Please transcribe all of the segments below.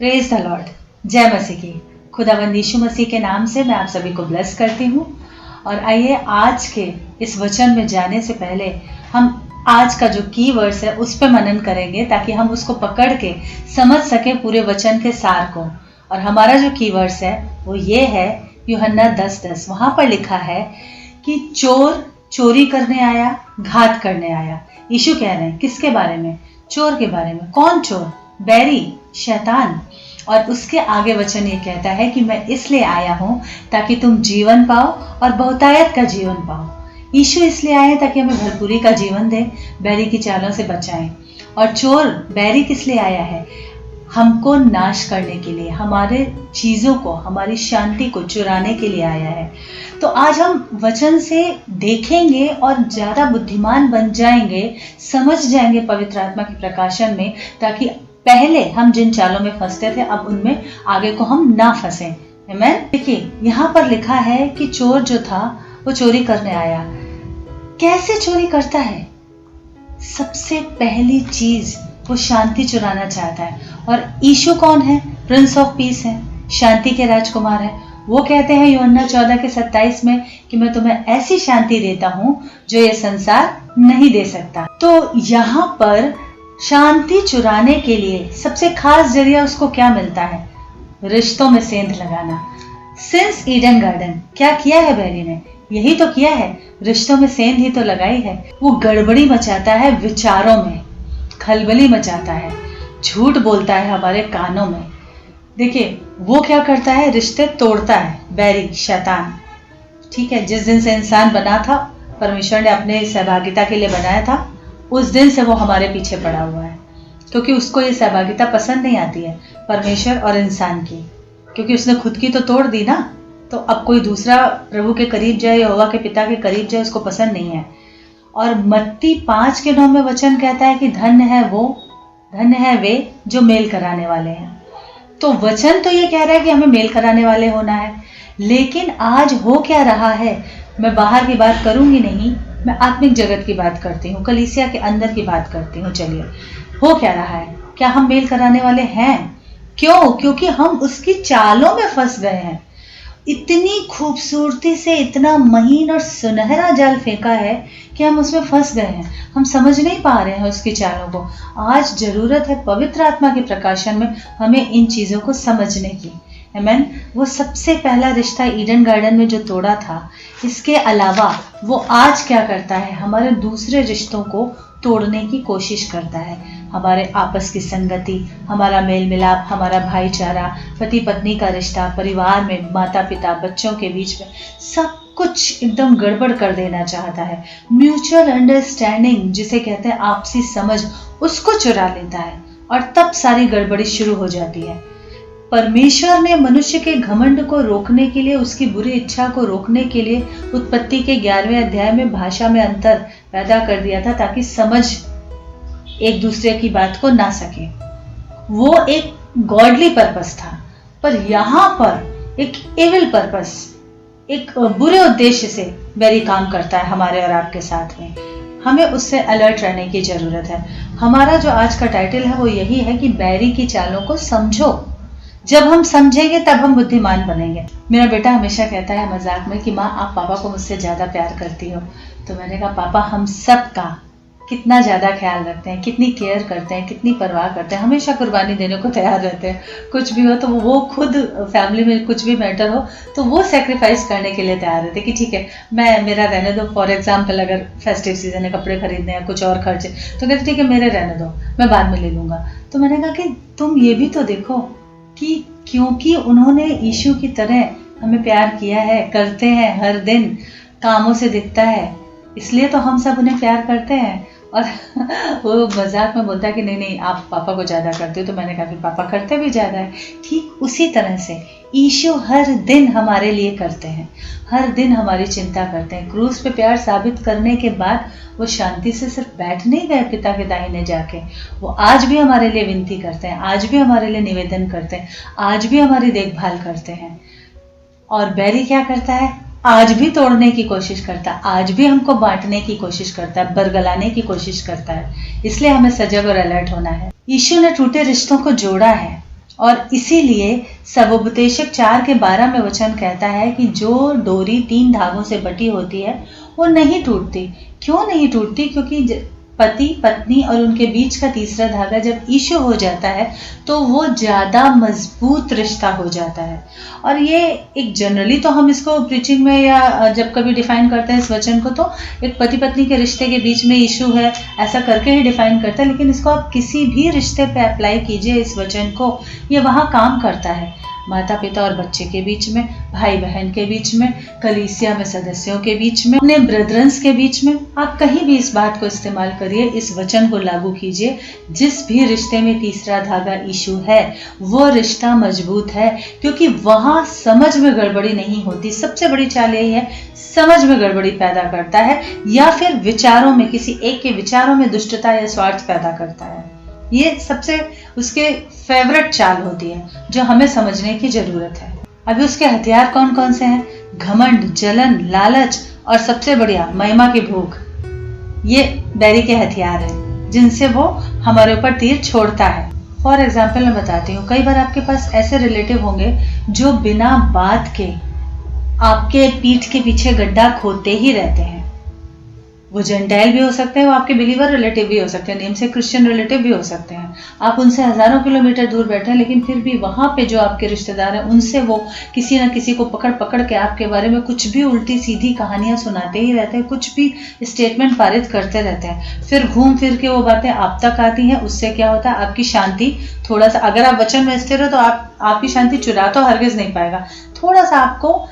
Praise the Lord. जय मसीह की। खुदावंद यीशु मसीह के नाम से मैं आप सभी को ब्लेस करती हूँ। और आइए आज के इस वचन में जाने से पहले हम आज का जो की वर्ड्स है उस पर मनन करेंगे, ताकि हम उसको पकड़ के समझ सके पूरे वचन के सार को। और हमारा जो की वर्ड्स है वो ये है यूहन्ना 10:10। वहां पर लिखा है कि चोर चोरी करने आया, घात करने आया। यीशु कह रहे हैं किसके बारे में? चोर के बारे में। कौन चोर? बैरी, शैतान। और उसके आगे वचन ये कहता है कि मैं इसलिए आया हूं ताकि तुम जीवन पाओ और बहुतायत का जीवन पाओ। यीशु इसलिए आए ताकि हमें भरपूरी का जीवन दे, बैरी की चालों से बचाएं। और चोर बैरी किस लिए आया है? हमको नाश करने के लिए, हमारे चीजों को, हमारी शांति को चुराने के लिए आया है। तो आज हम वचन से देखेंगे और ज्यादा बुद्धिमान बन जाएंगे, समझ जाएंगे पवित्र आत्मा के प्रकाशन में, ताकि पहले हम जिन चालों में फंसते थे अब उनमें आगे को हम ना फंसे। आमीन। देखिए यहाँ पर लिखा है कि चोर जो था वो चोरी करने आया। कैसे चोरी करता है? सबसे पहली चीज वो शांति चुराना चाहता है। और यीशु कौन है? प्रिंस ऑफ पीस है, शांति के राजकुमार है। वो कहते हैं यूहन्ना 14:27 में कि मैं तुम्हें ऐसी शांति देता हूं जो ये संसार नहीं दे सकता। तो यहाँ पर शांति चुराने के लिए सबसे खास जरिया उसको क्या मिलता है? रिश्तों में सेंध लगाना। सिंस ईडन गार्डन क्या किया है बैरी ने? यही तो किया है, रिश्तों में सेंध ही तो लगाई है। वो गड़बड़ी मचाता है, विचारों में खलबली मचाता है, झूठ बोलता है हमारे कानों में। देखिए वो क्या करता है? रिश्ते तोड़ता है बैरी, शैतान। ठीक है, जिस दिन से इंसान बना था, परमेश्वर ने अपने सहभागिता के लिए बनाया था, उस दिन से वो हमारे पीछे पड़ा हुआ है, क्योंकि उसको ये सहभागिता पसंद नहीं आती है परमेश्वर और इंसान की, क्योंकि उसने खुद की तो तोड़ दी ना। तो अब कोई दूसरा प्रभु के करीब जाए, यहोवा के पिता के करीब जाए, उसको पसंद नहीं है। और मत्ती 5:9 में वचन कहता है कि धन्य है वे जो मेल कराने वाले हैं। तो वचन तो ये कह रहा है कि हमें मेल कराने वाले होना है, लेकिन आज हो क्या रहा है? मैं बाहर की बात करूंगी नहीं, मैं आत्मिक जगत की बात करती हूँ, कलीसिया के अंदर की बात करती हूँ। चलिए, हो क्या रहा है? क्या हम मेल कराने वाले हैं? क्यों? क्योंकि हम उसकी चालों में फंस गए हैं। इतनी खूबसूरती से इतना महीन और सुनहरा जाल फेंका है कि हम उसमें फंस गए हैं। हम समझ नहीं पा रहे हैं उसकी चालों को। आज जरूरत है पवित्र आत्मा के प्रकाशन में हमें इन चीजों को समझने की। आमीन। वो सबसे पहला रिश्ता ईडन गार्डन में जो तोड़ा था, इसके अलावा वो आज क्या करता है? हमारे दूसरे रिश्तों को तोड़ने की कोशिश करता है। हमारे आपस की संगति, हमारा मेल मिलाप, हमारा भाईचारा, पति पत्नी का रिश्ता, परिवार में माता पिता बच्चों के बीच में सब कुछ एकदम गड़बड़ कर देना चाहता है। म्यूचुअल अंडरस्टैंडिंग जिसे कहते हैं आपसी समझ, उसको चुरा लेता है और तब सारी गड़बड़ी शुरू हो जाती है। परमेश्वर ने मनुष्य के घमंड को रोकने के लिए, उसकी बुरी इच्छा को रोकने के लिए उत्पत्ति के 11वें अध्याय में भाषा में अंतर पैदा कर दिया था, ताकि समझ एक दूसरे की बात को ना सके। वो एक गॉडली पर्पस था, पर यहाँ पर एक एविल पर्पस, एक बुरे उद्देश्य से बैरी काम करता है हमारे और आपके साथ में। हमें उससे अलर्ट रहने की जरूरत है। हमारा जो आज का टाइटल है वो यही है कि बैरी की चालों को समझो। जब हम समझेंगे तब हम बुद्धिमान बनेंगे। मेरा बेटा हमेशा कहता है मजाक में कि माँ आप पापा को मुझसे ज्यादा प्यार करती हो। तो मैंने कहा पापा हम सब का कितना ज्यादा ख्याल रखते हैं, कितनी केयर करते हैं, कितनी परवाह करते हैं, हमेशा कुर्बानी देने को तैयार रहते हैं। कुछ भी हो तो वो खुद फैमिली में कुछ भी मैटर हो तो वो सेक्रीफाइस करने के लिए तैयार रहते कि ठीक है मेरा रहने दो। फॉर एग्जाम्पल अगर फेस्टिव सीजन है, कपड़े खरीदने हैं, कुछ और खर्चे, तो कहते ठीक है मेरे रहने दो, मैं बाद में ले लूंगा। तो मैंने कहा कि तुम ये भी तो देखो कि क्योंकि उन्होंने यीशु की तरह हमें प्यार किया है, करते हैं, हर दिन कामों से दिखता है, इसलिए तो हम सब उन्हें प्यार करते हैं। और वो मजाक में बोलता है कि नहीं आप पापा को ज्यादा करते हो। तो मैंने कहा फिर पापा करते भी ज्यादा है। ठीक उसी तरह से यीशु हर दिन हमारे लिए करते हैं, हर दिन हमारी चिंता करते हैं। क्रूस पे प्यार साबित करने के बाद वो शांति से सिर्फ बैठ नहीं गए पिता के दाहिने जाके, वो आज भी हमारे लिए विनती करते हैं, आज भी हमारे लिए निवेदन करते हैं, आज भी हमारी देखभाल करते हैं। और बैरी क्या करता है? आज भी तोड़ने की कोशिश करता है, आज भी हमको बांटने की कोशिश करता है, बरगलाने की कोशिश करता है। इसलिए हमें सजग और अलर्ट होना है। यीशु ने टूटे रिश्तों को जोड़ा है और इसीलिए सवोपदेशक 4:12 में वचन कहता है कि जो डोरी 3 धागों से बटी होती है वो नहीं टूटती। क्यों नहीं टूटती? क्योंकि पति पत्नी और उनके बीच का तीसरा धागा जब यीशु हो जाता है तो वो ज्यादा मजबूत रिश्ता हो जाता है। और ये एक जनरली तो हम इसको प्रीचिंग में या जब कभी डिफाइन करते हैं इस वचन को तो एक पति पत्नी के रिश्ते के बीच में यीशु है ऐसा करके ही डिफाइन करता है, लेकिन इसको आप किसी भी रिश्ते पे अप्लाई कीजिए इस वचन को, ये वहां काम करता है। माता पिता और बच्चे के बीच में, भाई बहन के बीच में, कलीसिया में सदस्यों के बीच में, अपने ब्रदर्स के बीच में, आप कहीं भी इस बात को इस्तेमाल करिए, इस वचन को लागू कीजिए। जिस भी रिश्ते में तीसरा धागा यीशु है वो रिश्ता मजबूत है, क्योंकि वहां समझ में गड़बड़ी नहीं होती। सबसे बड़ी चाल यही है, समझ में गड़बड़ी पैदा करता है या फिर विचारों में, किसी एक के विचारों में दुष्टता या स्वार्थ पैदा करता है। ये सबसे उसके फेवरेट चाल होती है जो हमें समझने की जरूरत है। अभी उसके हथियार कौन कौन से हैं? घमंड, जलन, लालच और सबसे बढ़िया महिमा की भूख। ये बैरी के हथियार हैं जिनसे वो हमारे ऊपर तीर छोड़ता है। फॉर एग्जाम्पल मैं बताती हूँ, कई बार आपके पास ऐसे रिलेटिव होंगे जो बिना बात के आपके पीठ के पीछे गड्ढा खोदते ही रहते हैं। वो जेंटाइल भी हो सकते हैं, वो आपके बिलीवर रिलेटिव भी हो सकते हैं, नेम से क्रिश्चियन रिलेटिव भी हो सकते हैं। आप उनसे हजारों किलोमीटर दूर बैठे हैं, लेकिन फिर भी वहां पे जो आपके रिश्तेदार हैं उनसे वो किसी ना किसी को पकड़ पकड़ के आपके बारे में कुछ भी उल्टी सीधी कहानियां सुनाते ही रहते हैं, कुछ भी स्टेटमेंट पारित करते रहते हैं। फिर घूम फिर के वो बातें आप तक आती हैं। उससे क्या होता है, आपकी शांति थोड़ा सा, अगर आप वचन में स्थिर हो तो आपकी शांति चुरा तो हरगिज नहीं पाएगा। थोड़ा सा आपको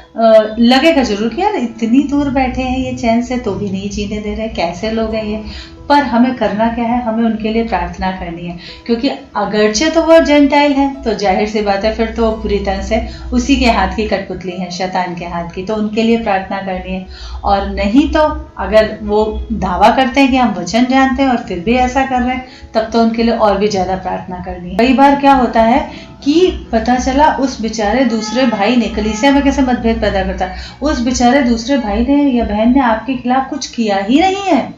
लगेगा जरूर कि यार इतनी दूर बैठे हैं ये चैन से तो भी नहीं जीने दे रहे, कैसे लोग हैं ये। पर हमें करना क्या है, हमें उनके लिए प्रार्थना करनी है, क्योंकि अगरचे तो वो जेंटाइल है तो जाहिर सी बात है फिर तो वो पूरी तरह से उसी के हाथ की कठपुतली है, शैतान के हाथ की, तो उनके लिए प्रार्थना करनी है। और नहीं तो अगर वो दावा करते हैं कि हम वचन जानते हैं और फिर भी ऐसा कर रहे हैं, तब तो उनके लिए और भी ज्यादा प्रार्थना करनी है। कई बार क्या होता है कि पता चला उस बेचारे दूसरे भाई ने, कलीसिया में कैसे मतभेद पैदा करता है, उस बेचारे दूसरे भाई ने या बहन ने आपके खिलाफ कुछ किया ही नहीं है,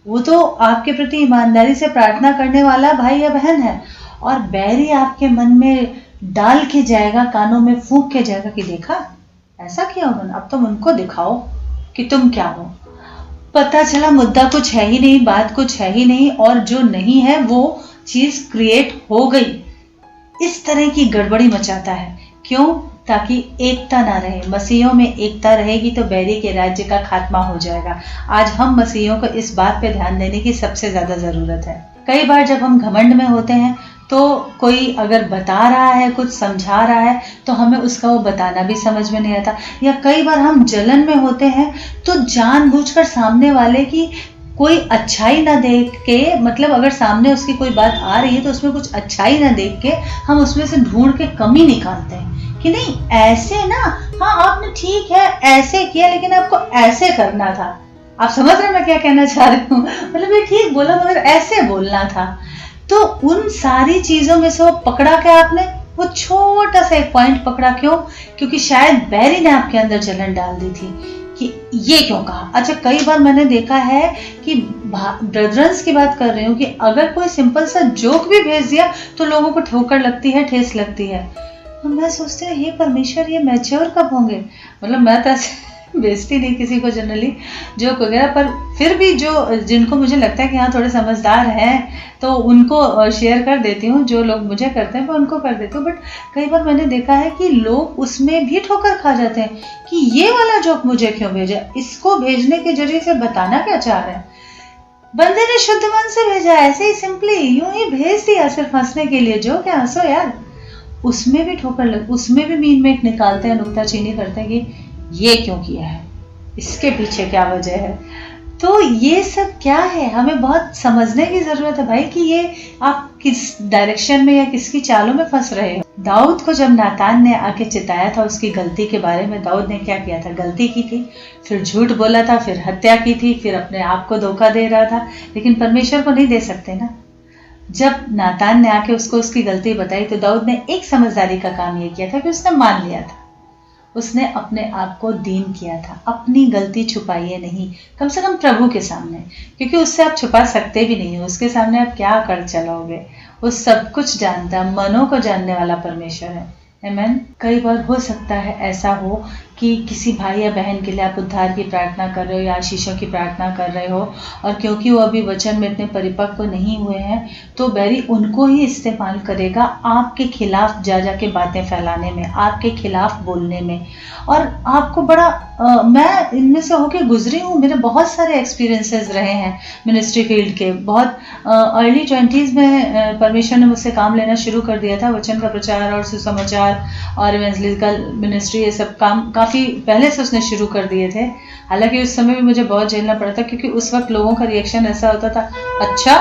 वो तो आपके प्रति ईमानदारी से प्रार्थना करने वाला भाई या बहन है, और बैरी आपके मन में डाल के जाएगा, कानों में फूंक के जाएगा कि देखा ऐसा किया उन्होंने, अब तुम उनको दिखाओ कि तुम क्या हो। पता चला मुद्दा कुछ है ही नहीं, बात कुछ है ही नहीं, और जो नहीं है वो चीज क्रिएट हो गई। इस तरह की गड़बड़ी मचाता है। क्यों? ताकि एकता ना रहे। मसीहों में एकता रहेगी तो बैरी के राज्य का खात्मा हो जाएगा। आज हम मसीहों को इस बात पे ध्यान देने की सबसे ज्यादा जरूरत है। कई बार जब हम घमंड में होते हैं तो कोई अगर बता रहा है, कुछ समझा रहा है, तो हमें उसका वो बताना भी समझ में नहीं आता। या कई बार हम जलन में होते हैं तो जानबूझकर सामने वाले की कोई अच्छाई ना देख के, मतलब अगर सामने उसकी कोई बात आ रही है तो उसमें कुछ अच्छाई ना देख के हम उसमें से ढूंढ के कमी निकालते हैं कि नहीं ऐसे ना, हाँ आपने ठीक है ऐसे किया लेकिन आपको ऐसे करना था। आप समझ रहे हैं मैं क्या कहना चाह रही हूँ? मतलब ये ठीक बोला मगर ऐसे बोलना था। तो उन सारी चीजों में से वो पकड़ा क्या आपने, वो छोटा सा एक पॉइंट पकड़ा। क्यों? क्योंकि शायद बैरी ने आपके अंदर जलन डाल दी थी कि ये क्यों कहा। अच्छा, कई बार मैंने देखा है कि ब्रदर्स की बात कर रही हूँ कि अगर कोई सिंपल सा जोक भी भेज दिया तो लोगों को ठोकर लगती है, ठेस लगती है। तो मैं सोचती हूँ ये परमेश्वर ये मैच्योर कब होंगे। मतलब मैं तो ऐसे बेचती नहीं किसी को जनरली जोक वगैरह, पर फिर भी जो जिनको मुझे लगता है कि हाँ थोड़े समझदार हैं तो उनको शेयर कर देती हूँ। जो लोग मुझे करते हैं मैं उनको कर देती हूँ। बट कई बार मैंने देखा है कि लोग उसमें भी ठोकर खा जाते हैं कि ये वाला जोक मुझे क्यों भेजा, इसको भेजने के जरिए से बताना क्या चाह रहे हैं। बंदे ने शुद्ध मन से भेजा, ऐसे ही सिंपली यूं ही भेज दिया सिर्फ हंसने के लिए। जो क्या हंसो यार, उसमें भी ठोकर लग, उसमें भी मीन में निकालते हैं, नुक्ताचीनी करते हैं कि ये क्यों किया है, इसके पीछे क्या वजह है। तो ये सब क्या है, हमें बहुत समझने की जरूरत है भाई कि ये आप किस डायरेक्शन में या किसकी चालों में फंस रहे हो। दाऊद को जब नातान ने आके चिताया था उसकी गलती के बारे में, दाऊद ने क्या किया था, गलती की थी, फिर झूठ बोला था, फिर हत्या की थी, फिर अपने आप को धोखा दे रहा था। लेकिन परमेश्वर को नहीं दे सकते ना। जब नातान ने आके उसको उसकी गलती बताई तो दाऊद ने एक समझदारी का काम ये किया था कि उसने मान लिया था। उसने अपने आप को दीन किया था, अपनी गलती छुपाइए नहीं, कम से कम प्रभु के सामने, क्योंकि उससे आप छुपा सकते भी नहीं हो। उसके सामने आप क्या कर चलोगे, वो सब कुछ जानता है, मनों को जानने वाला परमेश्वर है। आमीन। कई बार हो सकता है ऐसा हो कि किसी भाई या बहन के लिए आप उद्धार की प्रार्थना कर रहे हो या आशीषों की प्रार्थना कर रहे हो, और क्योंकि वो अभी वचन में इतने परिपक्व नहीं हुए हैं, तो बैरी उनको ही इस्तेमाल करेगा आपके खिलाफ जा के बातें फैलाने में, आपके खिलाफ बोलने में। और आपको बड़ा मैं इनमें से होके गुजरी हूँ, मेरे बहुत सारे एक्सपीरियंसेस रहे हैं मिनिस्ट्री फील्ड के। बहुत अर्ली 20s में परमेश्वर ने मुझसे काम लेना शुरू कर दिया था, वचन का प्रचार और सुसमाचार और इवेंजलिकल मिनिस्ट्री, ये सब काम काफ़ी पहले से उसने शुरू कर दिए थे। हालांकि उस समय भी मुझे बहुत झेलना पड़ा था, क्योंकि उस वक्त लोगों का रिएक्शन ऐसा होता था, अच्छा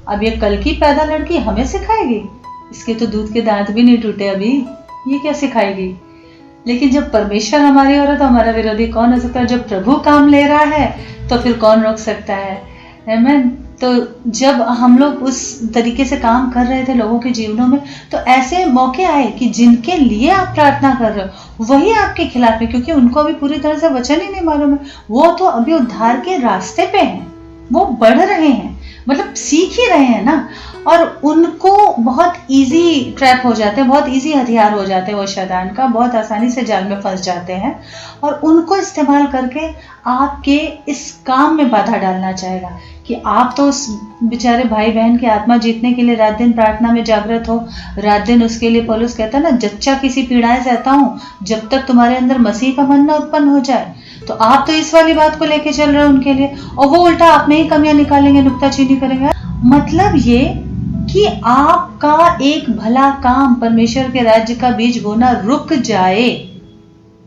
अब ये कल की पैदा लड़की हमें सिखाएगी, इसके तो दूध के दांत भी नहीं टूटे अभी, ये क्या सिखाएगी। लेकिन जब परमेश्वर हमारी ओर है तो हमारा विरोधी कौन हो सकता है। जब प्रभु काम ले रहा है तो फिर कौन रोक सकता है। आमीन। तो जब हम लोग उस तरीके से काम कर रहे थे लोगों के जीवनों में, तो ऐसे मौके आए कि जिनके लिए आप प्रार्थना कर रहे हो वही आपके खिलाफ है, क्योंकि उनको अभी पूरी तरह से वचन ही नहीं मालूम है। वो तो अभी उद्धार के रास्ते पे हैं, वो बढ़ रहे हैं, मतलब सीख ही रहे हैं ना, और उनको बहुत इजी ट्रैप हो जाते हैं, बहुत इजी हथियार हो जाते हैं वो शैतान का, बहुत आसानी से जाल में फंस जाते हैं, और उनको इस्तेमाल करके आपके इस काम में बाधा डालना चाहेगा कि आप तो उस बेचारे भाई बहन की आत्मा जीतने के लिए रात दिन प्रार्थना में जागृत हो, रात दिन उसके लिए पौलुस कहता है ना, जच्चा किसी पीड़ाएं सहता हूँ जब तक तुम्हारे अंदर मसीह का मन न उत्पन्न हो जाए। तो आप तो इस वाली बात को लेके चल रहे हो उनके लिए, और वो उल्टा आप में ही कमियां निकालेंगे, नुक्ताचीनी करेंगे। मतलब ये कि आपका एक भला काम परमेश्वर के राज्य का बीज बोना रुक जाए,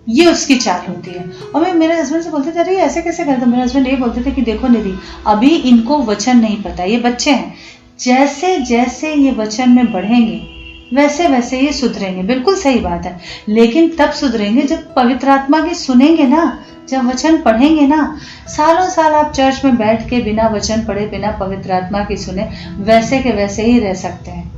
ये उसकी चाल होती है। और मैं मेरे हस्बैंड से बोलते थे, अरे ऐसे कैसे करते। मेरे हस्बैंड ये बोलते थे कि देखो निधि, अभी इनको वचन नहीं पता, ये बच्चे हैं, जैसे जैसे ये वचन में बढ़ेंगे वैसे वैसे ये सुधरेंगे। बिल्कुल सही बात है, लेकिन तब सुधरेंगे जब पवित्र आत्मा की सुनेंगे ना, जब वचन पढ़ेंगे ना। सालों साल आप चर्च में बैठ के बिना वचन पढ़े, बिना पवित्र आत्मा की सुने, वैसे के वैसे ही रह सकते हैं।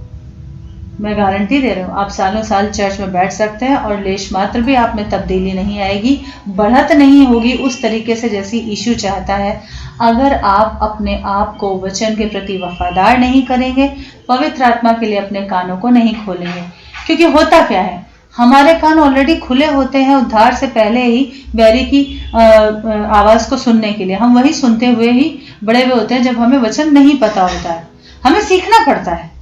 मैं गारंटी दे रहा हूँ, आप सालों साल चर्च में बैठ सकते हैं और लेश मात्र भी आप में तब्दीली नहीं आएगी, बढ़त नहीं होगी उस तरीके से जैसी यीशु चाहता है, अगर आप अपने आप को वचन के प्रति वफादार नहीं करेंगे, पवित्र आत्मा के लिए अपने कानों को नहीं खोलेंगे। क्योंकि होता क्या है, हमारे कान ऑलरेडी खुले होते हैं उद्धार से पहले ही बैरी की आवाज को सुनने के लिए। हम वही सुनते हुए ही बड़े हुए होते हैं जब हमें वचन नहीं पता होता है, हमें सीखना पड़ता है।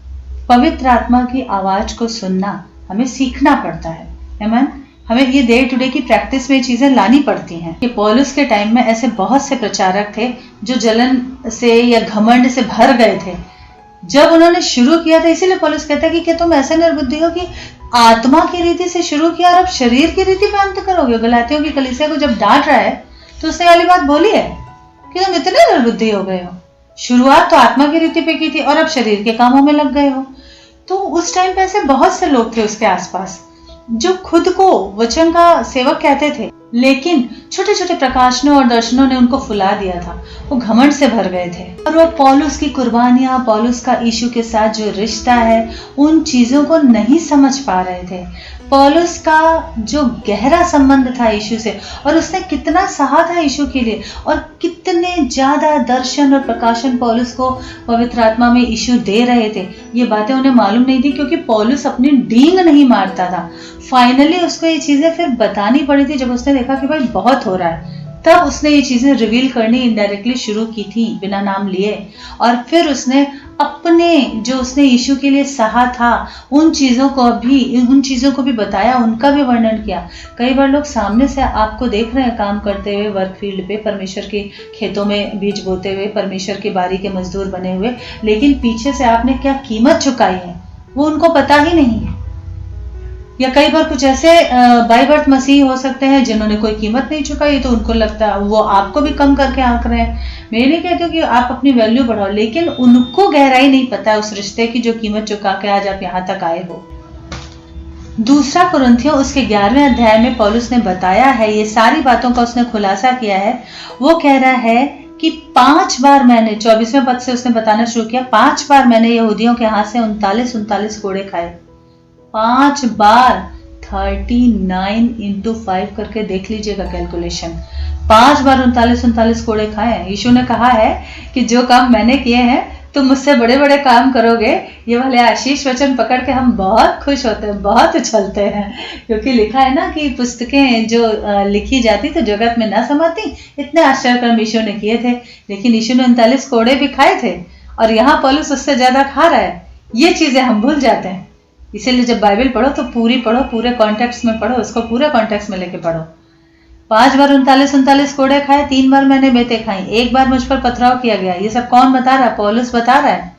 पवित्र आत्मा की आवाज को सुनना हमें सीखना पड़ता है। आमीन। हमें ये डे टू डे की प्रैक्टिस में ये चीजें लानी पड़ती हैं। कि पौलुस के टाइम में ऐसे बहुत से प्रचारक थे जो जलन से या घमंड से भर गए थे जब उन्होंने शुरू किया था। इसीलिए पौलुस कहता है कि तुम ऐसे निर्बुद्धि हो कि आत्मा की रीति से शुरू किया और अब शरीर की रीति पे अंत करोगे। गलातियों की कलीसिया को जब डांट रहा है तो उसने वाली बात बोली है कि तुम इतने निर्बुद्धि हो गए हो, शुरुआत तो आत्मा की रीति पे की थी और अब शरीर के कामों में लग गए हो। तो उस टाइम पे ऐसे बहुत से लोग थे उसके आसपास जो खुद को वचन का सेवक कहते थे, लेकिन छोटे छोटे प्रकाशनों और दर्शनों ने उनको फुला दिया था। वो घमंड से भर गए थे और वो पौलुस की कुर्बानियां, पौलुस का यीशु के साथ जो रिश्ता है, उन चीजों को नहीं समझ पा रहे थे। पौलुस का जो गहरा संबंध था यीशु से, और उसने कितना सहा था यीशु के लिए, और कितने ज्यादा दर्शन और प्रकाशन पौलुस को पवित्र आत्मा में यीशु दे रहे थे, ये बातें उन्हें मालूम नहीं थी, क्योंकि पौलुस अपनी डींग नहीं मारता था। फाइनली उसको ये चीजें फिर बतानी पड़ी थी जब उसने देखा कि भाई बहुत हो रहा है, तब उसने ये चीजें रिवील करनी इनडायरेक्टली शुरू की थी बिना नाम लिए। और फिर उसने अपने जो उसने यीशु के लिए सहा था उन चीजों को भी बताया, उनका भी वर्णन किया। कई बार लोग सामने से आपको देख रहे हैं काम करते हुए वर्क फील्ड पे, परमेश्वर के खेतों में बीज बोते हुए, परमेश्वर की बारी के मजदूर बने हुए, लेकिन पीछे से आपने क्या कीमत चुकाई है वो उनको पता ही नहीं है। या कई बार कुछ ऐसे बाय बर्थ मसीह हो सकते हैं जिन्होंने कोई कीमत नहीं चुकाई, तो उनको लगता है वो आपको भी कम करके आंक रहे हैं। मैं नहीं कहती हूँ कि आप अपनी वैल्यू बढ़ाओ, लेकिन उनको गहराई नहीं पता है उस रिश्ते की जो कीमत चुका के आज आप यहाँ तक आए हो। दूसरा कुरिन्थियों उसके 11वें अध्याय में पौलुस ने बताया है, ये सारी बातों का उसने खुलासा किया है। वो कह रहा है कि 5 बार मैंने, 24वें पद से उसने बताना शुरू किया, 5 बार मैंने यहूदियों के हाथ से 39 कोड़े खाए। 5 बार 39 × 5 करके देख लीजिएगा कैलकुलेशन। 5 बार 39 कोड़े खाए हैं। यीशु ने कहा है कि जो काम मैंने किए हैं तुम मुझसे बड़े बड़े काम करोगे। ये वाले आशीष वचन पकड़ के हम बहुत खुश होते हैं, बहुत उछलते हैं, क्योंकि लिखा है ना कि पुस्तकें जो लिखी जाती तो जगत में ना समाती। इतने आश्चर्य यीशु ने किए थे, लेकिन यीशु ने 39 कोड़े भी खाए थे और यहाँ पौलुस उससे ज्यादा खा रहा है। ये चीजें हम भूल जाते हैं। इसीलिए जब बाइबल पढ़ो तो पूरी पढ़ो, पूरे कॉन्टेक्स्ट में पढ़ो, उसको पूरे कॉन्टेक्स्ट में लेके पढ़ो। 5 बार 39 कोड़े खाए, 3 बार मैंने बेतें खाई, 1 बार मुझ पर पथराव किया गया। ये सब कौन बता रहा है? पौलुस बता रहा है।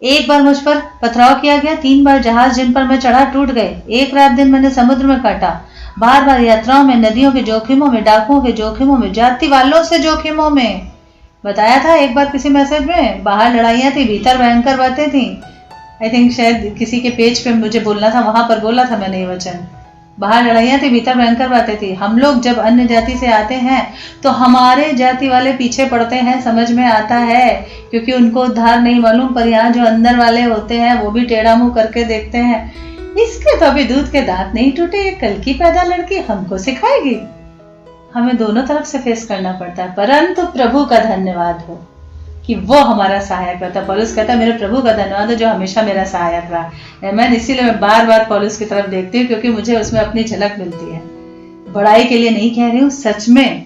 1 बार मुझ पर पथराव किया गया, 3 बार जहाज जिन पर मैं चढ़ा टूट गए, 1 रात दिन मैंने समुद्र में काटा, बार बार यात्राओं में, नदियों के जोखिमों में, डाकुओं के जोखिमों में, जाति वालों से जोखिमों में। बताया था एक बार किसी मैसेज में, बाहर लड़ाइयाँ थी, भीतर भयंकर बातें थी। आई थिंक शायद किसी के पेज पे मुझे बोलना था, वहां पर बोला था मैंने ये वचन। बाहर लड़ाइयाँ थी, भीतर भयंकर बातें थी। हम लोग जब अन्य जाति से आते हैं तो हमारे जाति वाले पीछे पड़ते हैं, समझ में आता है, क्योंकि उनको उद्धार नहीं मालूम। पर यहाँ जो अंदर वाले होते हैं वो भी टेढ़ा मुंह करके देखते हैं, इसके तो अभी दूध के दांत नहीं टूटे, कल की पैदा लड़की हमको सिखाएगी। हमें दोनों तरफ से फेस करना पड़ता है, परंतु प्रभु का धन्यवाद हो कि वो हमारा सहायक रहता है। पौलुस कहता है मेरे प्रभु का धन्यवाद हो जो हमेशा मेरा सहायक रहा। मैं इसीलिए मैं बार बार पौलुस की तरफ देखती हूँ, क्योंकि मुझे उसमें अपनी झलक मिलती है। बड़ाई के लिए नहीं कह रही हूँ, सच में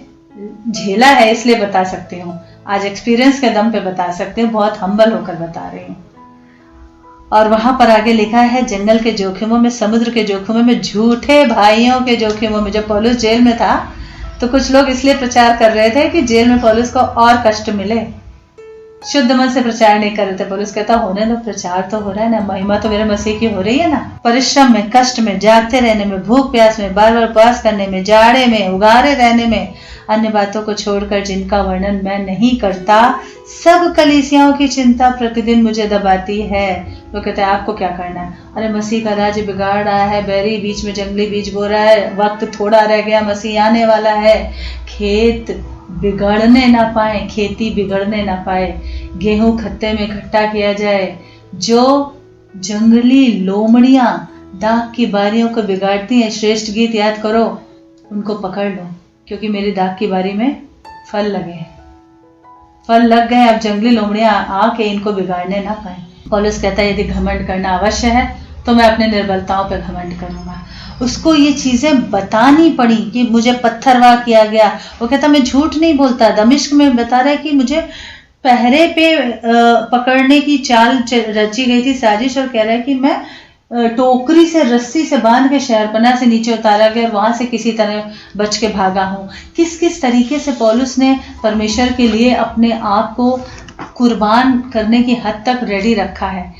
झेला है इसलिए बता सकती हूँ। आज एक्सपीरियंस के दम पे बता सकती हूँ, बहुत हम्बल होकर बता रही हूँ। और वहां पर आगे लिखा है जंगल के जोखिमों में, समुद्र के जोखिमों में, झूठे भाइयों के जोखिमों में। जब पौलुस जेल में था तो कुछ लोग इसलिए प्रचार कर रहे थे कि जेल में पौलुस को और कष्ट मिले, शुद्ध मन से प्रचार नहीं कर रहे थे। पौलुस कहता होने दो, प्रचार तो हो रहा है ना, महिमा तो मेरे मसीह की हो रही है ना। परिश्रम में, कष्ट में, जागते रहने में, भूख प्यास में, बार बार उपवास करने में, जाड़े में, उगारे रहने में, अन्य बातों को छोड़कर जिनका वर्णन मैं नहीं करता, सब कलीसियाओं की चिंता प्रतिदिन मुझे दबाती है। वो कहते हैं आपको क्या करना है? अरे मसीह का राज्य बिगाड़ रहा है, बैरी बीच में जंगली बीज बो रहा है, वक्त थोड़ा रह गया, मसीह आने वाला है, खेत बिगड़ने ना पाए, खेती बिगड़ने ना पाए, गेहूं खत्ते में इकट्ठा किया जाए। जो जंगली लोमड़ियां दाग की बारियों को बिगाड़ती हैं, श्रेष्ठ गीत याद करो, उनको पकड़ लो, क्योंकि मेरी दाग की बारी में फल लगे हैं, फल लग गए। अब जंगली लोमड़ियां आके इनको बिगाड़ने ना पाए। पौलुस कहता है यदि घमंड करना अवश्य है तो मैं अपने निर्बलताओं पे घमंड करूंगा। उसको ये चीजें बतानी पड़ी कि मुझे पत्थरवाह किया गया। वो कहता मैं झूठ नहीं बोलता। दमिश्क में बता रहा है कि मुझे पहरे पे पकड़ने की चाल रची गई थी, साजिश, और कह रहा है कि मैं टोकरी से रस्सी से बांध के शहरपनाह से नीचे उतारा गया और वहां से किसी तरह बच के भागा हूँ। किस किस तरीके से पौलुस ने परमेश्वर के लिए अपने आप को कुर्बान करने की हद तक रेडी रखा है,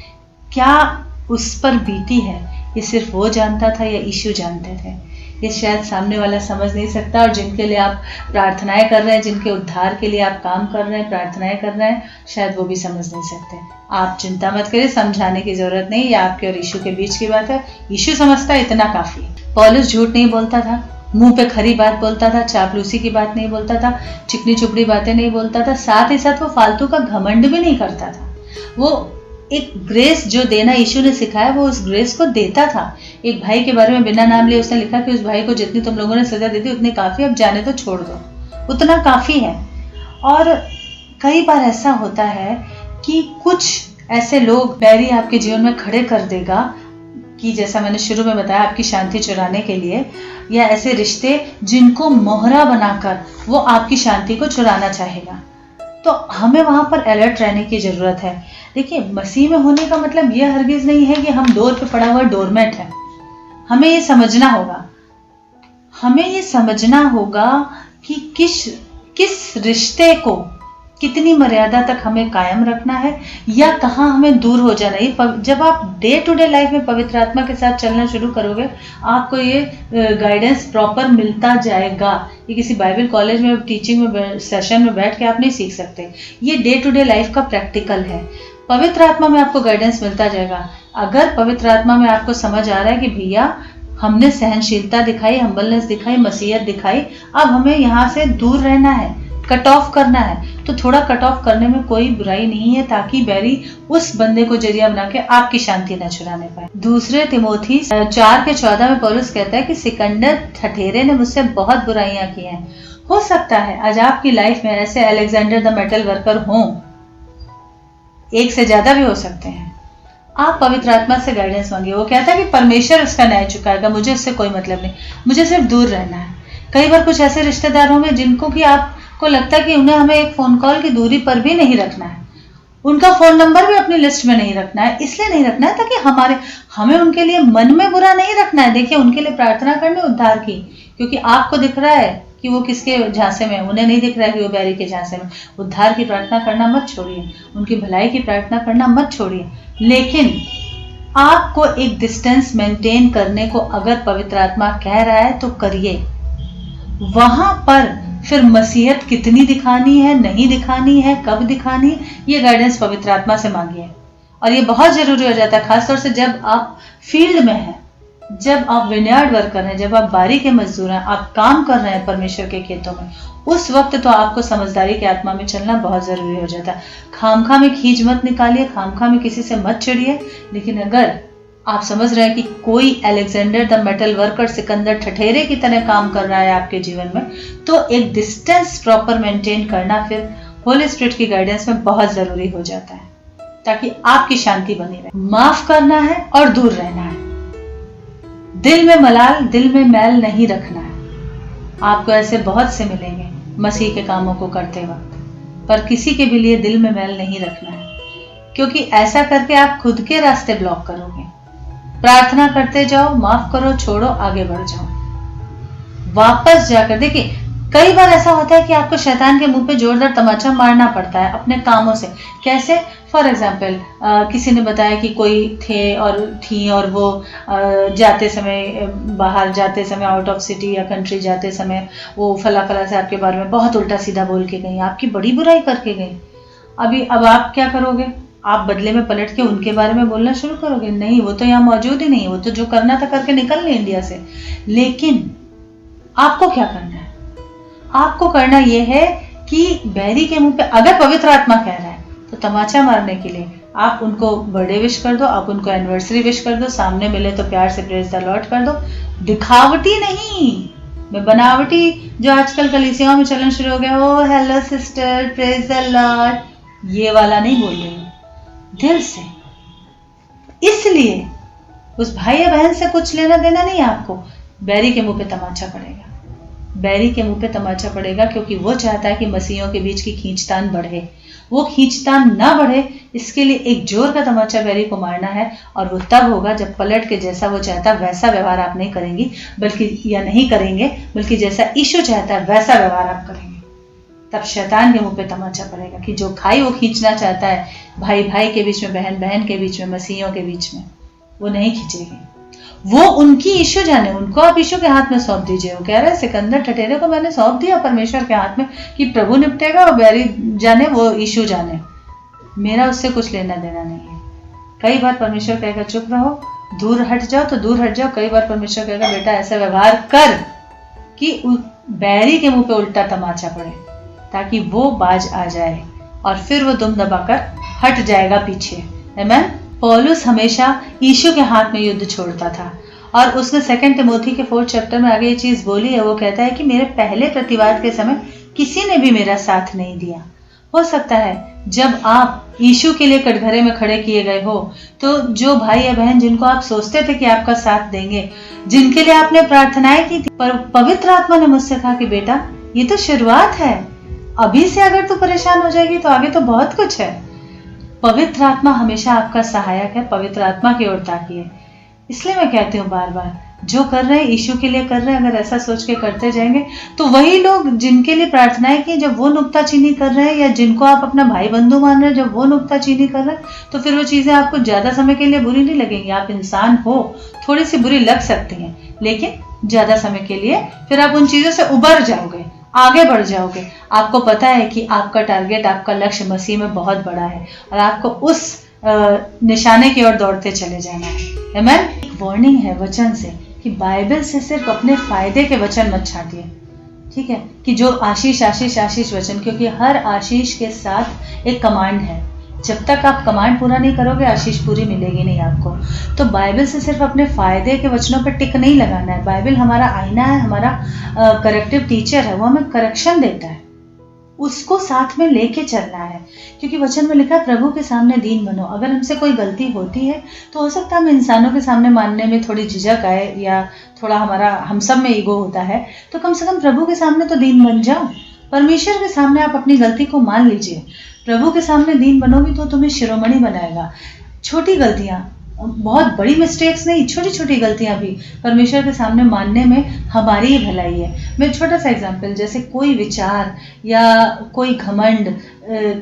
क्या उस पर बीती है, ये सिर्फ वो जानता था या यीशु जानते थे? ये शायद सामने वाला समझ नहीं सकता। और जिनके लिए आप प्रार्थनाएं कर रहे हैं, जिनके उद्धार के लिए आप काम कर रहे हैं, प्रार्थनाएं कर रहे हैं, शायद वो भी समझ नहीं सकते। आप चिंता मत करिए, समझाने की जरूरत नहीं, ये आपके और यीशु के बीच की बात है। यीशु समझता है, इतना काफी। पौलुस झूठ नहीं बोलता था, मुंह पे खरी बात बोलता था, चापलूसी की बात नहीं बोलता था, चिकनी चुपड़ी बातें नहीं बोलता था, साथ ही साथ वो फालतू का घमंड भी नहीं करता था। वो एक ग्रेस जो देना यीशु ने सिखाया, वो उस ग्रेस को देता था। एक भाई के बारे में बिना नाम लिए उसने लिखा कि उस भाई को जितनी तुम लोगों ने सजा दी थी उतनी काफी, अब जाने तो छोड़ दो, उतना काफी है। और कई बार ऐसा होता है कि कुछ ऐसे लोग बैरी आपके जीवन में खड़े कर देगा कि जैसा मैंने शुरू में बताया, आपकी शांति चुराने के लिए, या ऐसे रिश्ते जिनको मोहरा बनाकर वो आपकी शांति को चुराना चाहेगा। तो हमें वहां पर अलर्ट रहने की जरूरत है। देखिए, मसीह में होने का मतलब यह हरगिज नहीं है कि हम डोर पे पड़ा हुआ डोरमेट है। हमें ये समझना होगा कि किस रिश्ते को कितनी मर्यादा तक हमें कायम रखना है या कहाँ हमें दूर हो जाना है। जब आप डे टू डे लाइफ में पवित्र आत्मा के साथ चलना शुरू करोगे, आपको ये गाइडेंस प्रॉपर मिलता जाएगा। ये किसी बाइबल कॉलेज में टीचिंग में सेशन में बैठ के आप नहीं सीख सकते। ये डे टू डे लाइफ का प्रैक्टिकल है। पवित्र आत्मा में आपको गाइडेंस मिलता जाएगा। अगर पवित्र आत्मा में आपको समझ आ रहा है कि भैया हमने सहनशीलता दिखाई, हम्बलनेस दिखाई, मसीहत दिखाई, अब हमें यहाँ से दूर रहना है, कट ऑफ करना है तो थोड़ा कट ऑफ करने में कोई बुराई नहीं है, ताकि बैरी उस बंदे को जरिया बना के आपकी शांति न चुराने पाए। दूसरे तिमोथी 4:14 में पौलुस कहता है कि सिकंदर ठठेरे ने मुझसे बहुत बुराइयां की हैं। हो सकता है आज आपकी लाइफ में ऐसे अलेक्जेंडर द मेटल वर्कर हों, एक से ज्यादा भी हो सकते हैं। आप पवित्र आत्मा से गाइडेंस मांगिए। वो कहता है कि परमेश्वर उसका न्याय चुकाएगा, मुझे उससे कोई मतलब नहीं, मुझे सिर्फ दूर रहना है। कई बार कुछ ऐसे रिश्तेदार होंगे जिनको कि आपको लगता है कि उन्हें हमें एक फोन कॉल की दूरी पर भी नहीं रखना है, उनका फोन नंबर भी अपनी लिस्ट में नहीं रखना है। इसलिए नहीं रखना है ताकि हमें उनके लिए मन में बुरा नहीं रखना है। देखिए, उनके लिए प्रार्थना करनी उद्धार की, क्योंकि आपको दिख रहा है कि वो किसके झांसे में, उन्हें नहीं दिख रहा है कि वो बैरी के झांसे में। उद्धार की प्रार्थना करना मत छोड़िए, उनकी भलाई की प्रार्थना करना मत छोड़िए, लेकिन आपको एक डिस्टेंस मेंटेन करने को अगर पवित्र आत्मा कह रहा है तो करिए। वहां पर फिर मसीहत कितनी दिखानी है, नहीं दिखानी है, कब दिखानी है, ये गाइडेंस पवित्र आत्मा से मांगिए। और ये बहुत जरूरी हो जाता है, खासतौर से जब आप फील्ड में हैं, जब आप विनयार्ड वर्कर हैं, जब आप बारी के मजदूर हैं, आप काम कर रहे हैं परमेश्वर के खेतों में, उस वक्त तो आपको समझदारी के आत्मा में चलना बहुत जरूरी हो जाता है। खामखा में खींच मत निकालिए, खामखा में किसी से मत चिढ़िए, लेकिन अगर आप समझ रहे हैं कि कोई Alexander the metal worker Sikandar ठठेरे की तरह काम कर रहा है आपके जीवन में, तो एक डिस्टेंस प्रॉपर मेंटेन करना फिर होली स्पिरिट की गाइडेंस में बहुत जरूरी हो जाता है, ताकि आपकी शांति बनी रहे। माफ करना है और दूर रहना है। दिल में मलाल, दिल में मैल नहीं रखना है। आपको ऐसे बहुत से मिलेंगे मसीह के कामों को करते वक्त, पर किसी के भी लिए दिल में मैल नहीं रखना है, क्योंकि ऐसा करके आप खुद के रास्ते ब्लॉक करोगे। प्रार्थना करते जाओ, माफ करो, छोड़ो, आगे बढ़ जाओ। वापस जाकर देखिए, कई बार ऐसा होता है कि आपको शैतान के मुंह पे जोरदार तमाचा मारना पड़ता है अपने कामों से। कैसे? फॉर एग्जाम्पल, किसी ने बताया कि कोई थे और थी और वो जाते समय, बाहर जाते समय, आउट ऑफ सिटी या कंट्री जाते समय, वो फला फला से आपके बारे में बहुत उल्टा सीधा बोल के गई, आपकी बड़ी बुराई करके गई। अब आप क्या करोगे? आप बदले में पलट के उनके बारे में बोलना शुरू करोगे? नहीं, वो तो यहाँ मौजूद ही नहीं है, वो तो जो करना था करके निकल गए इंडिया से। लेकिन आपको क्या करना है? आपको करना यह है कि बैरी के मुंह पे अगर पवित्र आत्मा कह रहा है तो तमाचा मारने के लिए आप उनको बर्थडे विश कर दो, आप उनको एनिवर्सरी विश कर दो, सामने मिले तो प्यार से प्रेज द लॉर्ड कर दो। दिखावटी नहीं, मैं बनावटी जो आजकल कलीसियाओं में चलन शुरू हो गया, oh hello sister praise the lord, ये वाला नहीं बोल रही हूँ, दिल से। इसलिए उस भाई या बहन से कुछ लेना देना नहीं, आपको बैरी के मुंह पे तमाचा पड़ेगा। बैरी के मुंह पे तमाचा पड़ेगा क्योंकि वो चाहता है कि मसीहों के बीच की खींचतान बढ़े। वो खींचतान ना बढ़े, इसके लिए एक जोर का तमाचा बैरी को मारना है, और वो तब होगा जब पलट के जैसा वो चाहता है वैसा व्यवहार आप नहीं करेंगी, नहीं करेंगे, बल्कि जैसा यीशु चाहता है वैसा व्यवहार आप करेंगे। तब शैतान के मुंह पे तमाचा पड़ेगा कि जो खाई वो खींचना चाहता है, भाई भाई के बीच में, बहन बहन के बीच में, मसीहों के बीच में, वो नहीं खींचेगी। वो उनकी यीशु जाने, उनको आप यीशु के हाथ में सौंप दीजिए। वो कह रहे हैं सिकंदर ठठेरे को मैंने सौंप दिया परमेश्वर के हाथ में कि प्रभु निपटेगा, और बैरी जाने, वो यीशु जाने, मेरा उससे कुछ लेना देना नहीं है। कई बार परमेश्वर कहेगा चुप रहो, दूर हट जाओ, तो दूर हट जाओ। कई बार परमेश्वर कहेगा बेटा ऐसा व्यवहार कर कि बैरी के मुंह पे उल्टा तमाचा पड़े, ताकि वो बाज आ जाए और फिर वो दुम दबाकर हट जाएगा पीछे। आमीन। पौलुस हमेशा यीशु के हाथ में युद्ध छोड़ता था, और उसने 2 तिमोथी के 4 चैप्टर में आगे ये चीज बोली है। वो कहता है कि मेरे पहले प्रतिवाद के समय किसी ने भी मेरा साथ नहीं दिया। हो सकता है जब आप यीशु के लिए कटघरे में खड़े किए गए हो, तो जो भाई या बहन जिनको आप सोचते थे कि आपका साथ देंगे, जिनके लिए आपने प्रार्थनाएं की थी, पर पवित्र आत्मा ने मुझसे कहा कि बेटा ये तो शुरुआत है, अभी से अगर तू परेशान हो जाएगी तो आगे तो बहुत कुछ है। पवित्र आत्मा हमेशा आपका सहायक है, पवित्र आत्मा की ओर ताकिए। इसलिए मैं कहती हूँ बार बार, जो कर रहे हैं यीशु के लिए कर रहे हैं, अगर ऐसा सोच के करते जाएंगे तो वही लोग जिनके लिए प्रार्थनाएं की, जब वो नुक्ताचीनी कर रहे हैं, या जिनको आप अपना भाई बंधु मान रहे हैं, जब वो नुक्ताचीनी कर रहे हैं, तो फिर वो चीजें आपको ज्यादा समय के लिए बुरी नहीं लगेंगी। आप इंसान हो, थोड़ी सी बुरी लग सकती हैं, लेकिन ज्यादा समय के लिए फिर आप उन चीजों से उबर जाओगे, आगे बढ़ जाओगे। आपको पता है कि आपका टारगेट, आपका लक्ष्य मसीह में बहुत बड़ा है, और आपको उस निशाने की ओर दौड़ते चले जाना है। आमीन। एक वार्निंग है वचन से कि बाइबल से सिर्फ अपने फायदे के वचन मत छाटिए, ठीक है, कि जो आशीष आशीष आशीष वचन, क्योंकि हर आशीष के साथ एक कमांड है। जब तक आप कमांड पूरा नहीं करोगे आशीष पूरी मिलेगी नहीं आपको। तो बाइबल से सिर्फ अपने फायदे के वचनों पर टिक नहीं लगाना है। बाइबल हमारा आईना है, हमारा करेक्टिव टीचर है, वो हमें करेक्शन देता है, उसको साथ में लेके चलना है। क्योंकि वचन में लिखा है प्रभु के सामने दीन बनो। अगर हमसे कोई गलती होती है तो हो सकता है हम इंसानों के सामने मानने में थोड़ी झिझक आए, या थोड़ा हमारा, हम सब में ईगो होता है, तो कम से कम प्रभु के सामने तो दीन बन जाओ। परमेश्वर के सामने आप अपनी गलती को मान लीजिए। प्रभु के सामने दीन बनोगी तो तुम्हें शिरोमणि बनाएगा। छोटी गलतियां, बहुत बड़ी मिस्टेक्स नहीं, छोटी छोटी गलतियां भी परमेश्वर के सामने मानने में हमारी ही भलाई है। मैं छोटा सा एग्जांपल, जैसे कोई विचार या कोई घमंड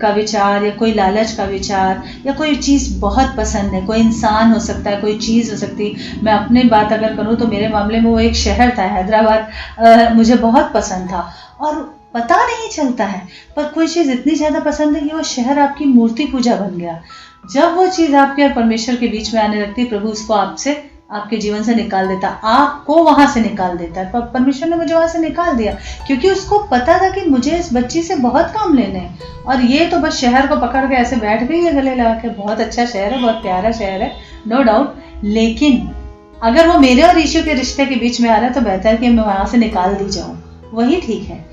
का विचार या कोई लालच का विचार या कोई चीज़ बहुत पसंद है, कोई इंसान हो सकता है, कोई चीज़ हो सकती है। मैं अपनी बात अगर करूँ तो मेरे मामले में वो एक शहर था हैदराबाद, मुझे बहुत पसंद था और पता नहीं चलता है, पर कोई चीज़ इतनी ज़्यादा पसंद है कि वो शहर आपकी मूर्ति पूजा बन गया। जब वो चीज़ आपके और परमेश्वर के बीच में आने लगती है, प्रभु उसको आपसे, आपके जीवन से निकाल देता, आपको वहां से निकाल देता है। परमेश्वर ने मुझे वहां से निकाल दिया क्योंकि उसको पता था कि मुझे इस बच्ची से बहुत काम लेने हैं, और ये तो बस शहर को पकड़ के ऐसे बैठ गई है गले लगा के। बहुत अच्छा शहर है, बहुत प्यारा शहर है, नो डाउट, लेकिन अगर वो मेरे और यीशु के रिश्ते के बीच में आ रहा है तो बेहतर है कि मैं वहां से निकाल दी जाऊं, वही ठीक है।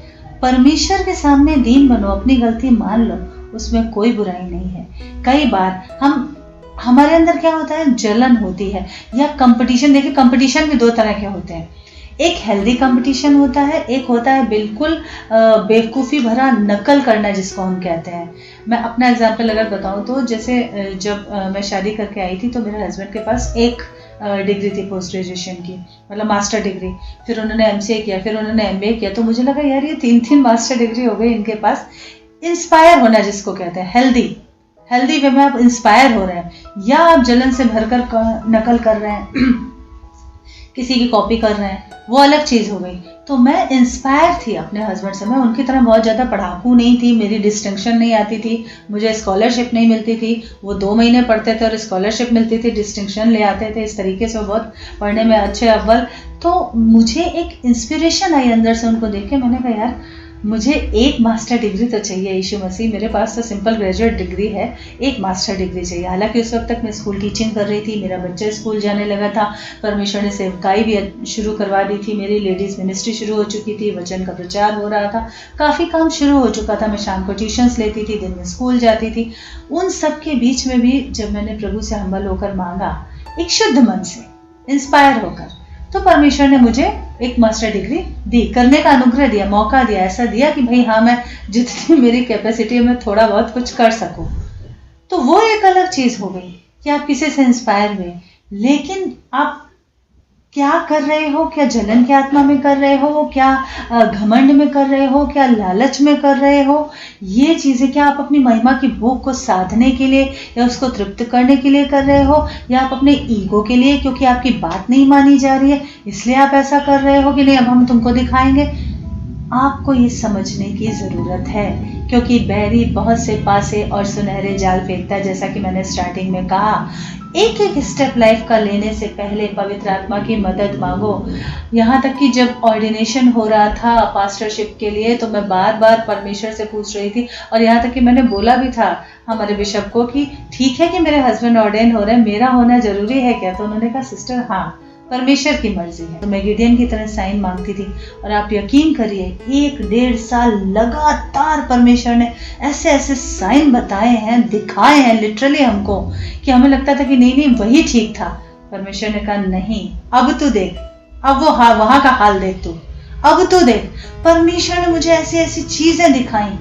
परमेश्वर के सामने दीन बनो, अपनी गलती मान लो, उसमें कोई बुराई नहीं है। कई बार हमारे अंदर क्या होता है, जलन होती है या कंपटीशन। देखिए, कंपटीशन भी दो तरह के होते हैं। एक हेल्दी कंपटीशन होता है, एक होता है बिल्कुल बेवकूफ़ी भरा नकल करना, जिसको हम कहते हैं। मैं अपना एग्जांपल अगर बताऊं तो जैसे जब मैं शादी करके आई थी तो मेरे हस्बैंड के पास एक डिग्री थी पोस्ट ग्रेजुएशन की, मतलब मास्टर डिग्री। फिर उन्होंने एमसीए किया, फिर उन्होंने एमबीए किया। तो मुझे लगा यार ये 3 मास्टर डिग्री हो गई इनके पास। इंस्पायर होना जिसको कहते हैं, हेल्दी वे में आप इंस्पायर हो रहे हैं, या आप जलन से भरकर नकल कर रहे हैं किसी की कॉपी कर रहे हैं, वो अलग चीज़ हो गई। तो मैं इंस्पायर थी अपने हस्बैंड से। मैं उनकी तरह बहुत ज़्यादा पढ़ाकू नहीं थी, मेरी डिस्टिंक्शन नहीं आती थी, मुझे स्कॉलरशिप नहीं मिलती थी। वो 2 महीने पढ़ते थे और स्कॉलरशिप मिलती थी, डिस्टिंक्शन ले आते थे। इस तरीके से वो बहुत पढ़ने में अच्छे, अव्वल। तो मुझे एक इंस्पिरेशन आई अंदर से उनको देख के। मैंने कहा यार मुझे एक मास्टर डिग्री तो चाहिए यीशु मसीह, मेरे पास तो सिंपल ग्रेजुएट डिग्री है, एक मास्टर डिग्री चाहिए। हालांकि उस वक्त तक मैं स्कूल टीचिंग कर रही थी, मेरा बच्चा स्कूल जाने लगा था, परमेश्वर ने सेवकाई भी शुरू करवा दी थी, मेरी लेडीज़ मिनिस्ट्री शुरू हो चुकी थी, वचन का प्रचार हो रहा था, काफ़ी काम शुरू हो चुका था। मैं शाम को ट्यूशन्स लेती थी, दिन में स्कूल जाती थी। उन सब के बीच में भी जब मैंने प्रभु से हम्बल होकर मांगा, एक शुद्ध मन से, इंस्पायर होकर, तो परमेश्वर ने मुझे एक मास्टर डिग्री दी, करने का अनुग्रह दिया, मौका दिया, ऐसा दिया कि भाई हाँ, मैं जितनी मेरी कैपेसिटी है मैं थोड़ा बहुत कुछ कर सकूं। तो वो एक अलग चीज हो गई कि आप किसी से इंस्पायर हुए, लेकिन आप क्या कर रहे हो, क्या जलन की आत्मा में कर रहे हो, क्या घमंड में कर रहे हो, क्या लालच में कर रहे हो, ये चीज़ें क्या आप अपनी महिमा की भूख को साधने के लिए या उसको तृप्त करने के लिए कर रहे हो, या आप अपने ईगो के लिए, क्योंकि आपकी बात नहीं मानी जा रही है इसलिए आप ऐसा कर रहे हो कि नहीं अब हम तुमको दिखाएंगे। आपको ये समझने की ज़रूरत है, क्योंकि बैरी बहुत से पासे और सुनहरे जाल फेंकता है। जैसा कि मैंने स्टार्टिंग में कहा, एक एक स्टेप लाइफ का लेने से पहले पवित्र आत्मा की मदद मांगो। यहाँ तक कि जब ऑर्डिनेशन हो रहा था पास्टरशिप के लिए तो मैं बार बार परमेश्वर से पूछ रही थी, और यहाँ तक कि मैंने बोला भी था हमारे बिशप को कि ठीक है कि मेरे हस्बैंड ऑर्डेन हो रहे हैं, मेरा होना जरूरी है क्या? तो उन्होंने कहा सिस्टर हाँ, परमेश्वर की मर्जी है। तो मैं गिडियन की तरह साइन मांगती थी, और आप यकीन करिए 1-1.5 साल लगातार परमेश्वर ने ऐसे ऐसे साइन बताए हैं, दिखाए हैं लिटरली हमको, कि हमें लगता था कि नहीं वही ठीक था। परमेश्वर ने कहा नहीं, अब तू देख, अब वो वहां का हाल देख, तू अब तू देख। परमेश्वर ने मुझे ऐसी ऐसी चीजें दिखाई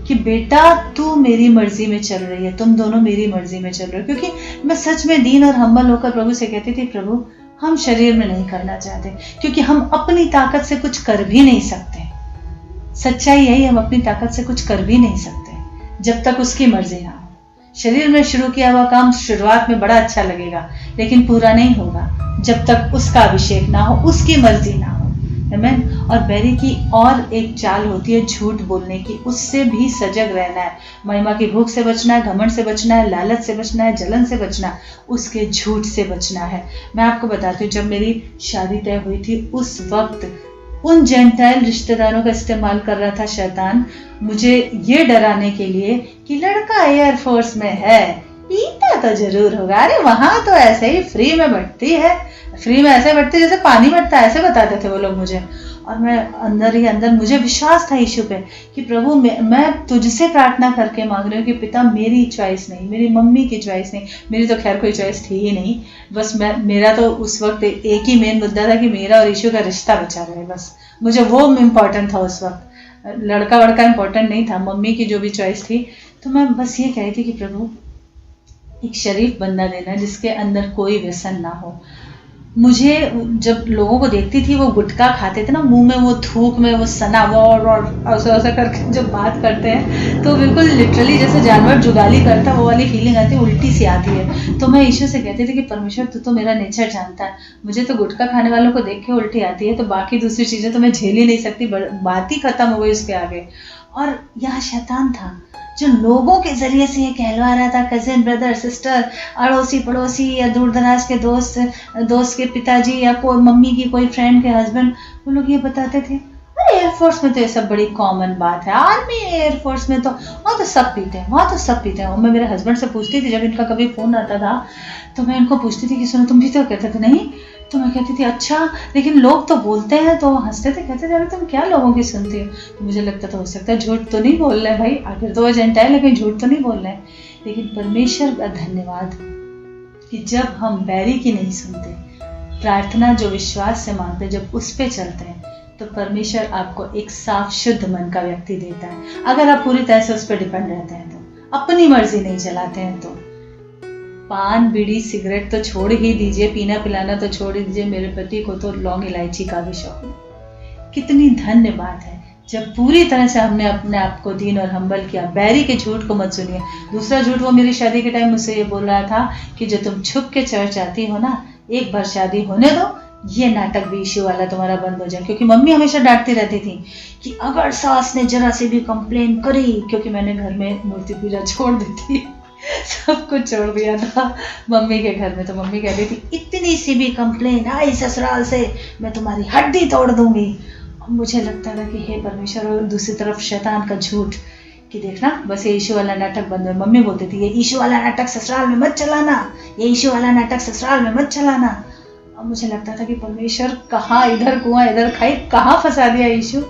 कि बेटा तू मेरी मर्जी में चल रही है, तुम दोनों मेरी मर्जी में चल रहे हो। क्योंकि मैं सच में दीन और हम्बल होकर प्रभु से कहती थी, प्रभु हम शरीर में नहीं करना चाहते, क्योंकि हम अपनी ताकत से कुछ कर भी नहीं सकते। सच्चाई यही, हम अपनी ताकत से कुछ कर भी नहीं सकते जब तक उसकी मर्जी ना हो। शरीर में शुरू किया हुआ काम शुरुआत में बड़ा अच्छा लगेगा, लेकिन पूरा नहीं होगा जब तक उसका अभिषेक ना हो, उसकी मर्जी ना हो। आमीन। और बैरी की और एक चाल होती है झूठ बोलने की, उससे भी सजग रहना है। महिमा की भूख से बचना है, घमंड से बचना है, लालच से बचना है, जलन से बचना है, उसके झूठ से बचना है। मैं आपको बताती हूँ, जब मेरी शादी तय हुई थी उस वक्त उन जेंटाइल रिश्तेदारों का इस्तेमाल कर रहा था शैतान, मुझे ये डराने के लिए कि लड़का एयरफोर्स में है, पीता तो जरूर होगा, अरे वहां तो ऐसे ही फ्री में बढ़ती है, फ्री में ऐसे बढ़ती जैसे पानी बढ़ता है, ऐसे बताते थे वो लोग मुझे। और मैं अंदर ही अंदर, मुझे विश्वास था यीशु पे कि प्रभु मैं तुझसे प्रार्थना करके मांग रही हूँ कि पिता मेरी चॉइस नहीं, मेरी मम्मी की चॉइस नहीं, मेरी तो खैर कोई चॉइस थी ही नहीं, बस मेरा तो उस वक्त एक ही मेन मुद्दा था कि मेरा और यीशु का रिश्ता बचा रहे, बस मुझे वो इम्पोर्टेंट था उस वक्त, लड़का वड़का इम्पोर्टेंट नहीं था, मम्मी की जो भी चॉइस थी। तो मैं बस ये कही थी कि प्रभु एक शरीफ बंदा देना जिसके अंदर कोई व्यसन ना हो। मुझे जब लोगों को देखती थी वो गुटखा खाते थे ना, मुंह में वो थूक में वो सना और ऐसा करके जब बात करते हैं तो बिल्कुल लिटरली जैसे जानवर जुगाली करता वो वाली फीलिंग आती है, उल्टी सी आती है। तो मैं यीशु से कहती थी कि परमेश्वर तू तो मेरा नेचर जानता है, मुझे तो गुटखा खाने वालों को देख के उल्टी आती है, तो बाकी दूसरी चीजें तो मैं झेल ही नहीं सकती, बात ही खत्म हो गई उसके आगे। और यहाँ शैतान था जो लोगों के जरिए से ये कहलवा रहा था, कजिन, ब्रदर, सिस्टर, अड़ोसी पड़ोसी या दूर दराज के दोस्त के पिताजी या कोई मम्मी की कोई फ्रेंड के हस्बैंड, वो लोग ये बताते थे अरे एयरफोर्स में तो ये सब बड़ी कॉमन बात है, आर्मी एयरफोर्स में तो वहाँ तो सब पीते हैं, वहाँ तो सब पीते हैं। और मैं मेरे हस्बैंड से पूछती थी जब इनका कभी फोन आता था तो मैं इनको पूछती थी कि सुनो तुम पीते हो, कहते थे नहीं, तो मैं कहती थी अच्छा, लेकिन लोग तो बोलते हैं, तो हंसते थे, कहते थे अरे तुम क्या लोगों की सुनती हो। तो मुझे लगता था हो सकता है झूठ तो नहीं बोल रहे भाई, आखिर तो वो एजेंट है, लेकिन झूठ तो नहीं बोल रहे। लेकिन परमेश्वर का धन्यवाद कि जब हम बैरी की नहीं सुनते, प्रार्थना जो विश्वास से मांगते, जब उस पे चलते हैं तो परमेश्वर आपको एक साफ शुद्ध मन का व्यक्ति देता है। अगर आप पूरी तरह से उस पर डिपेंड रहते हैं, तो अपनी मर्जी नहीं चलाते हैं, तो पान बीड़ी सिगरेट तो छोड़ ही दीजिए, पीना पिलाना तो छोड़ ही दीजिए, मेरे पति को तो लौंग इलायची का भी शौक है। कितनी धन्य बात है जब पूरी तरह से हमने अपने आप को दीन और हम्बल किया। बैरी के झूठ को मत सुनिए। दूसरा झूठ, वो मेरी शादी के टाइम मुझसे ये बोल रहा था कि जो तुम छुप के चर्च आती हो ना, एक बार शादी होने दो, ये नाटक भी इश्यू वाला तुम्हारा बंद हो जाए। क्योंकि मम्मी हमेशा डांटती रहती थी कि अगर सास ने जरा से भी कंप्लेन करी, क्योंकि मैंने घर में मूर्ति पूजा छोड़ दी थी, सब कुछ छोड़ दिया था मम्मी के घर में, तो मम्मी कहती थी इतनी सी भी कंप्लेन आई ससुराल से मैं तुम्हारी हड्डी तोड़ दूंगी। मुझे लगता था कि हे परमेश्वर, और दूसरी तरफ शैतान का झूठ कि देखना बस ये ईशू वाला नाटक बंद है। मम्मी बोलती थी ये ईशू वाला नाटक ससुराल में मत चलाना, ये ईशू वाला नाटक ससुराल में मत चलाना। अब मुझे लगता था कि परमेश्वर कहाँ, इधर कुआं इधर खाई, कहाँ फंसा दिया ईशू।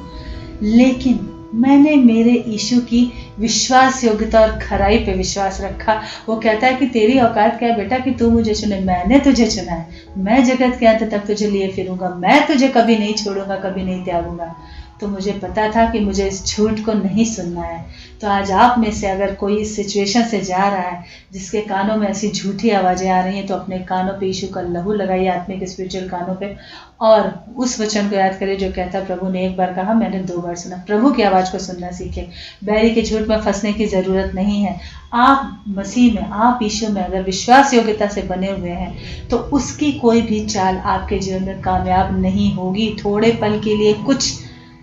लेकिन मैंने मेरे यीशु की विश्वास योग्यता और खराई पे विश्वास रखा। वो कहता है कि तेरी औकात क्या है बेटा कि तू मुझे चुने, मैंने तुझे चुना है, मैं जगत के अंत तक तुझे लिए फिरूंगा, मैं तुझे कभी नहीं छोड़ूंगा, कभी नहीं त्यागूंगा। तो मुझे पता था कि मुझे इस झूठ को नहीं सुनना है। तो आज आप में से अगर कोई इस सिचुएशन से जा रहा है जिसके कानों में ऐसी झूठी आवाजें आ रही हैं, तो अपने कानों पे यीशु का लहू लगाइए, आत्मिक स्पिरिचुअल कानों पे, और उस वचन को याद करिए जो कहता है प्रभु ने एक बार कहा, मैंने 2 बार सुना। प्रभु की आवाज को सुनना सीखे। बैरी के झूठ में फंसने की जरूरत नहीं है। आप मसीह में, आप यीशु में अगर विश्वास योग्यता से बने हुए हैं तो उसकी कोई भी चाल आपके जीवन में कामयाब नहीं होगी। थोड़े पल के लिए कुछ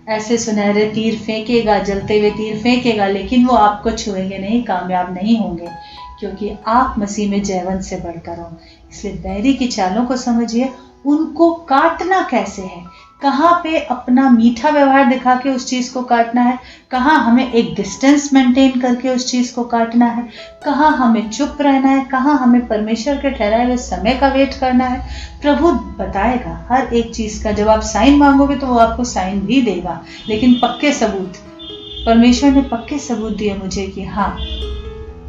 ऐसे सुनहरे तीर फेंकेगा, जलते हुए तीर फेंकेगा, लेकिन वो आपको छुएंगे नहीं, कामयाब नहीं होंगे, क्योंकि आप मसीह में जयवंत से बढ़कर हो। इसलिए बैरी की चालों को समझिए, उनको काटना कैसे है, कहाँ पे अपना मीठा व्यवहार दिखा के उस चीज को काटना है, कहाँ हमें एक डिस्टेंस मेंटेन करके उस चीज को काटना है, कहाँ हमें चुप रहना है, कहाँ हमें परमेश्वर के ठहराए हुए समय का वेट करना है। प्रभु बताएगा हर एक चीज का। जब आप साइन मांगोगे तो वो आपको साइन भी देगा, लेकिन पक्के सबूत। परमेश्वर ने पक्के सबूत दिए मुझे कि हाँ,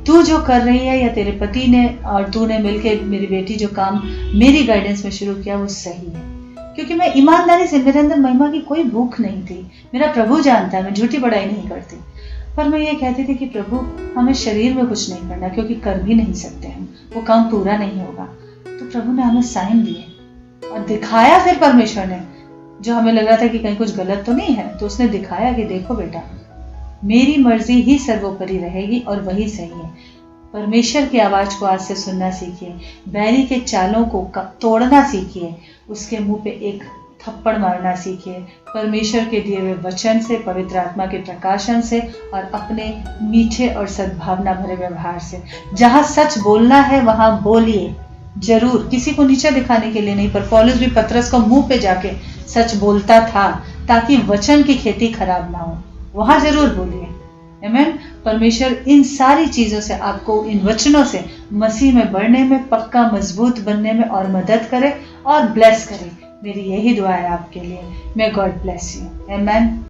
तू जो कर रही है या तेरे पति ने और तूने मिलके मेरी बेटी जो काम मेरी गाइडेंस में शुरू किया वो सही है। क्योंकि मैं ईमानदारी से, मेरे अंदर महिमा की कोई भूख नहीं थी। मेरा प्रभु जानता है, मैं झूठी बड़ाई नहीं करती, पर मैं ये कहती थी कि प्रभु हमें शरीर में कुछ नहीं करना, क्योंकि कर भी नहीं सकते हम, वो काम पूरा नहीं होगा। तो प्रभु ने हमें साइन दिए और दिखाया। फिर परमेश्वर ने, जो हमें लग रहा था कि कहीं कुछ गलत तो नहीं है, तो उसने दिखाया कि देखो बेटा, मेरी मर्जी ही सर्वोपरि रहेगी और वही सही है। परमेश्वर की आवाज को आज से सुनना सीखिए, बैरी के चालों को तोड़ना सीखिए, उसके मुंह पे एक थप्पड़ मारना सीखिए, परमेश्वर के दिए हुए वचन से, पवित्र आत्मा के प्रकाशन से और अपने मीठे और सद्भावना भरे व्यवहार से। जहां सच बोलना है वहां बोलिए जरूर, किसी को नीचे दिखाने के लिए नहीं। पर पौलुस भी पतरस को मुंह पे जाके सच बोलता था, ताकि वचन की खेती खराब ना हो, वहां जरूर बोलिए। आमीन। परमेश्वर इन सारी चीजों से आपको, इन वचनों से मसीह में बढ़ने में, पक्का मजबूत बनने में और मदद करे और ब्लेस करे। मेरी यही दुआ है आपके लिए। May God bless you. आमीन।